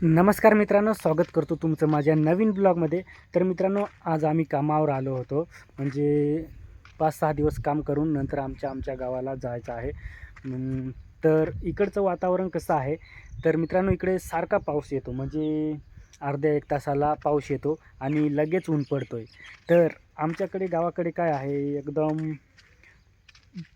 नमस्कार मित्रांनो, स्वागत करतो तुमचं माझ्या नवीन ब्लॉगमध्ये. तर मित्रांनो, आज आम्ही कामावर आलो होतो. म्हणजे 5-6 दिवस काम करून नंतर आमच्या गावाला जायचं आहे. तर इकडचं वातावरण कसं आहे, तर मित्रांनो इकडे सारखा पाऊस येतो. म्हणजे अर्ध्या 1 तासाला पाऊस येतो आणि लगेच ऊन पडतो आहे. तर आमच्याकडे गावाकडे काय आहे, एकदम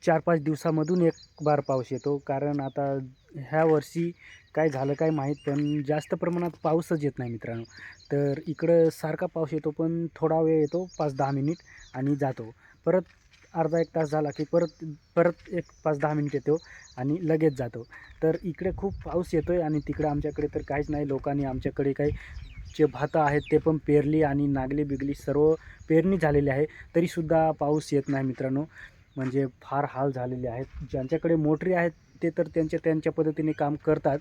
4-5 दिवसामधून एक बार पाऊस येतो. कारण आता ह्या वर्षी काय झालं काय माहीत, पण जास्त प्रमाणात पाऊसच येत नाही मित्रांनो. तर इकडं सारखा पाऊस येतो, पण थोडा वेळ येतो 5-10 मिनिट आणि जातो. परत अर्धा 1 तास झाला की परत परत एक 5-10 मिनिट येतो आणि लगेच जातो. तर इकडे खूप पाऊस येतो आहे आणि तिकडं आमच्याकडे तर काहीच नाही. लोकांनी आमच्याकडे काही जे भातं आहेत ते पण पेरली आणि नागली-बिगली सर्व पेरणी झालेली आहे. तरीसुद्धा पाऊस येत नाही मित्रांनो. म्हणजे फार हाल झालेले आहेत. ज्यांच्याकडे मोटरी आहेत ते तर त्यांच्या पद्धतीने काम करतात.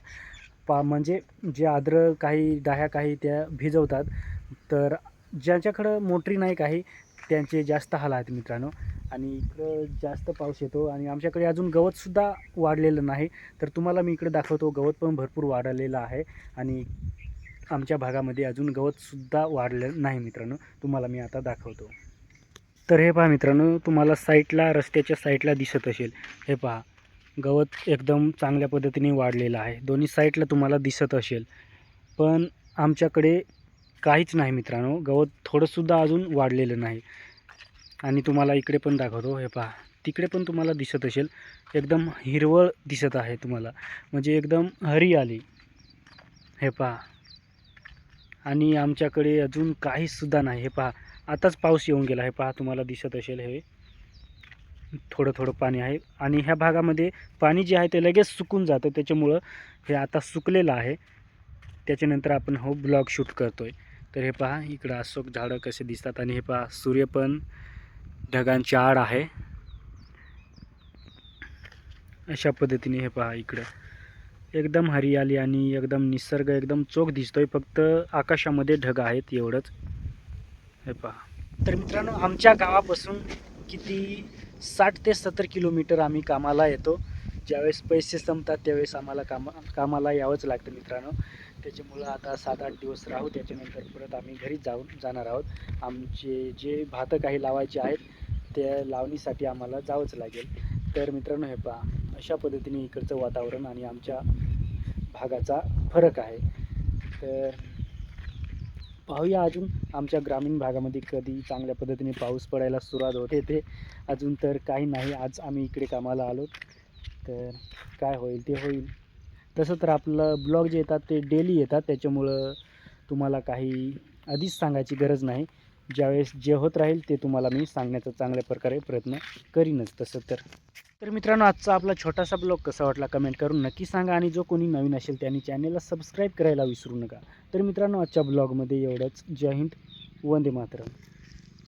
म्हणजे जे आद्र काही डाह्या काही त्या भिजवतात. तर ज्यांच्याकडं मोटरी नाही काही, त्यांचे जास्त हाल आहेत मित्रांनो. आणि इकडं जास्त पाऊस येतो आणि आमच्याकडे अजून गवतसुद्धा वाढलेलं नाही. तर तुम्हाला मी इकडे दाखवतो, गवत पण भरपूर वाढलेलं आहे आणि आमच्या भागामध्ये अजून गवतसुद्धा वाढलेलं नाही मित्रांनो. तुम्हाला मी आता दाखवतो. तर हे पहा मित्रांनो, तुम्हाला साईडला रस्त्याच्या साईडला दिसत असेल. हे पहा, गवत एकदम चांगल्या पद्धतीने वाढलेलं आहे. दोन्ही साईडला तुम्हाला दिसत असेल. पण आमच्याकडे काहीच नाही मित्रांनो. गवत थोडंसुद्धा अजून वाढलेलं नाही. आणि तुम्हाला इकडे पण दाखवतो. हे पहा, तिकडे पण तुम्हाला दिसत असेल. एकदम हिरवळ दिसत आहे तुम्हाला. म्हणजे एकदम हरियाली. हे पहा. आणि आमच्याकडे अजून काहीचसुद्धा नाही. हे पहा, आताच पाऊस येऊन गेला. हे पहा, तुम्हाला दिसत असेल हे. थोडं पाणी आहे आणि ह्या भागामध्ये पाणी जे आहे ते लगेच सुकून जातं. त्याच्यामुळं हे आता सुकलेलं आहे. त्याच्यानंतर आपण ब्लॉग शूट करतो आहे. तर हे पहा, इकडं अशोक झाडं कसे दिसतात आणि हे पहा, सूर्य पण ढगांच्या आड आहे. अशा पद्धतीने हे पहा, इकडं एकदम हरियाली आणि एकदम निसर्ग एकदम चोख दिसतोय. फक्त आकाशामध्ये ढग आहेत एवढंच. हे पहा. तर मित्रांनो, आमच्या गावापासून किती 60 ते 70 किलोमीटर आम्ही कामाला येतो. ज्यावेळेस पैसे संपतात त्यावेळेस आम्हाला कामाला यावंच लागतं मित्रांनो. त्याच्यामुळं आता 7-8 दिवस राहू, त्याच्यानंतर परत आम्ही घरी जाणार आहोत. आमचे जे भातं काही लावायचे आहेत त्या लावणीसाठी आम्हाला जावंच लागेल. तर मित्रांनो, हे पहा, अशा पद्धतीने इकडचं वातावरण आणि आमच्या भागाचा फरक आहे. तर पाहूया अजून आमच्या ग्रामीण भागामध्ये कधी चांगल्या पद्धतीने पाऊस पडायला सुरुवात होते. ते अजून तर काही नाही. आज आम्ही इकडे कामाला आलो. तर काय होईल ते होईल. तसं तर आपलं ब्लॉग जे येतात ते डेली येतात. त्याच्यामुळं तुम्हाला काही आधीच सांगायची गरज नाही. ज्यावेळेस जे होत राहील ते तुम्हाला मी सांगण्याचा चांगल्या प्रकारे प्रयत्न करीनच तसं तर. तर मित्रांनो, आजचा आपला छोटासा ब्लॉग कसा वाटला कमेंट करून नक्की सांगा आणि जो कोणी नवीन असेल त्यांनी चॅनेलला सबस्क्राईब करायला विसरू नका. तर मित्रांनो, आजच्या ब्लॉगमध्ये एवढंच. जय हिंद, वंदे मातरम.